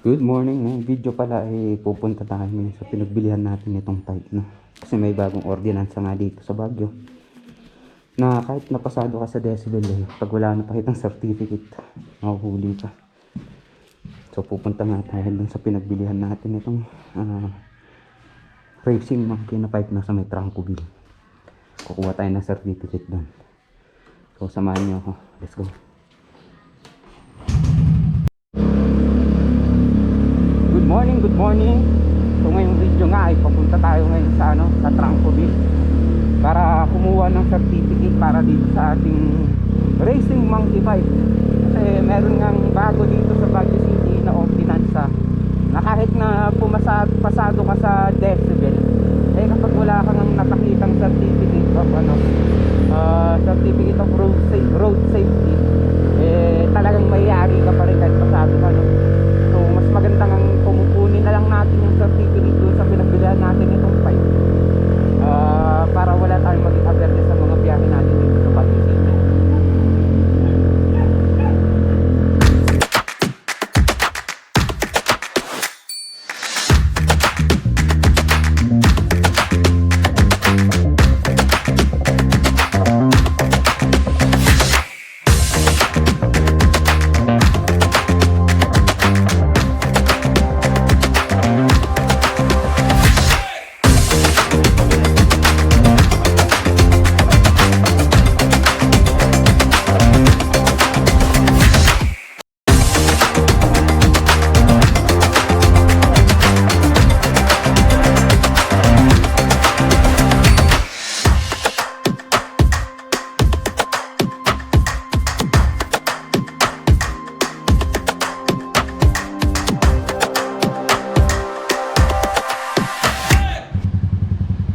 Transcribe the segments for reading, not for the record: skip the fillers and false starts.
Good morning. Ngayong video pala ay pupunta tayo ngayon sa pinagbilihan natin itong pipe, no? Kasi may bagong ordinansa nga dito sa Baguio na kahit napasado ka sa decibel pag wala na pakitang certificate, mahuhuli ka. So pupunta nga tayo dun sa pinagbilihan natin itong racing monkey na pipe na sa may Trancoville. Kukuha tayo ng certificate dun. So samahan niyo ako. Let's go. Good morning. So ngayong video nga ay papunta tayo ngayon sa Trancoville para kumuha ng certificate para dito sa ating racing monkey bike. Kasi meron ngang bago dito sa Baguio City na ordinansa na kahit na pasado ka sa decibel, kapag wala kang nakakitang certificate of road safety, talagang mayayari ka pa rin kahit pasado ka, no? So mas magandang ang kumukunin na lang natin yung certificate doon sa pinagbilihan natin itong pipe, para wala tayong maging awareness sa mga biyahe natin dito sa Baguio City.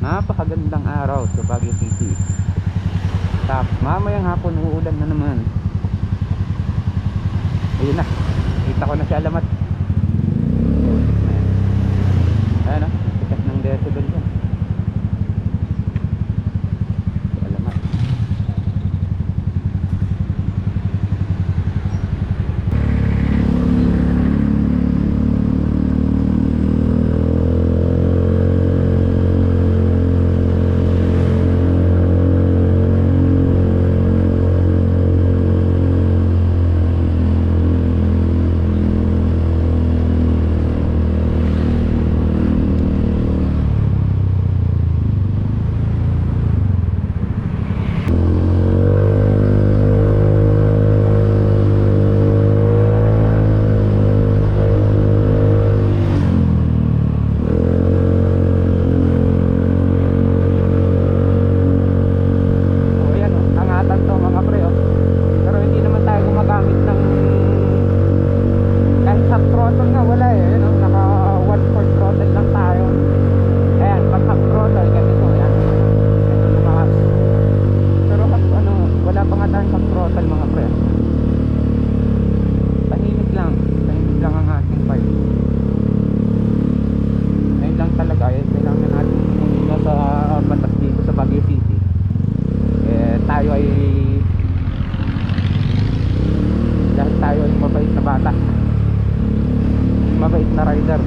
Napakagandang araw sa Baguio City. Tapos mamayang hapon uulan na naman. Ayun na, kita ko na siya alamat. Ayan o, tikas ng decibel yan. Alamat. Mabait na rider.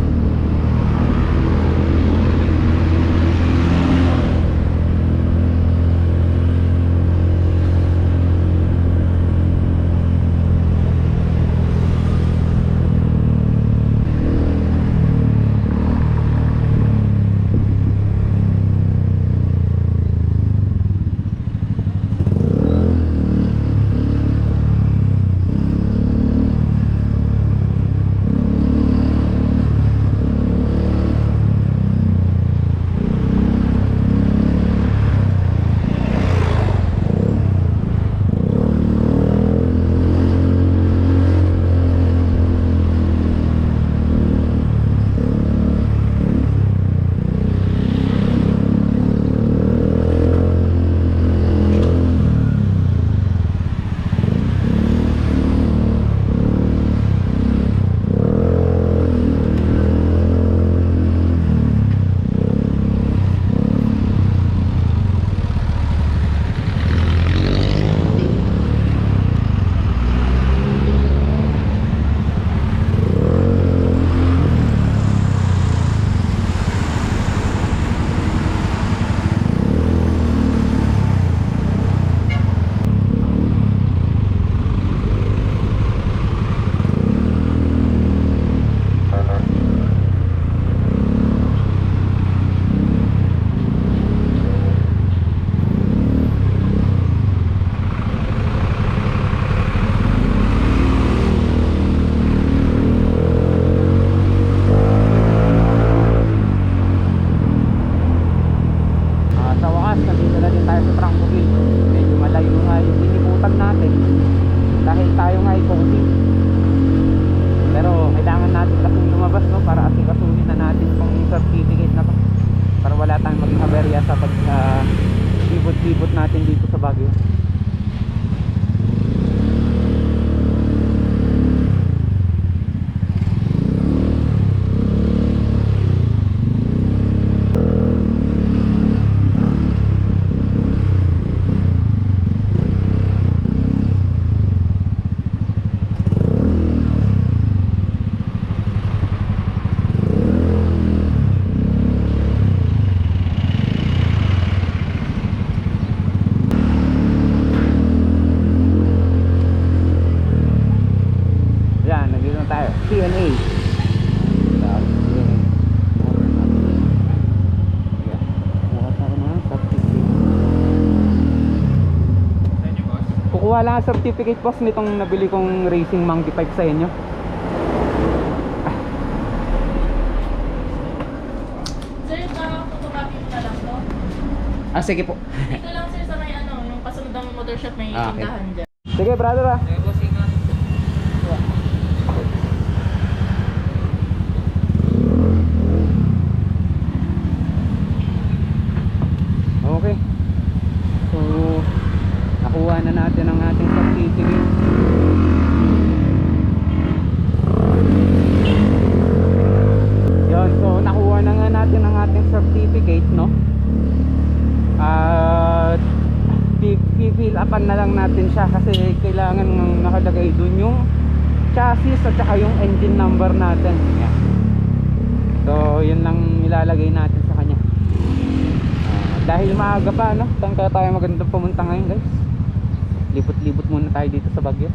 tayo nga ay coating. Pero kailangan natin kasing lumabas, no, para asikasuhin na natin tong certificate na to, para wala tayong maging haberya sa pag libot-libot natin dito sa Baguio. Yan, nandito na tayo. CNA. Kukuha lang ang certificate boss nitong nabili kong Racing Monkey 5 sa inyo. Sir, photocopy mo na lang to. Ah, sige po. Dito lang sir sa may ano, yung kasunod ng motor shop may Ah, okay. tindahan dyan. Sige brother ah. Okay. So, nakuha na natin ang ating certificate. Yun, so nakuha na nga natin ang ating certificate, no? At fill upan na lang natin siya kasi kailangan ng nakalagay dun yung chassis at saka yung engine number natin. Yan. So, yun lang ilalagay natin sa kanya. Dahil maaga pa, no? Saan kaya tayo magandang pumunta ngayon, guys? Lipot-lipot muna tayo dito sa Baguio.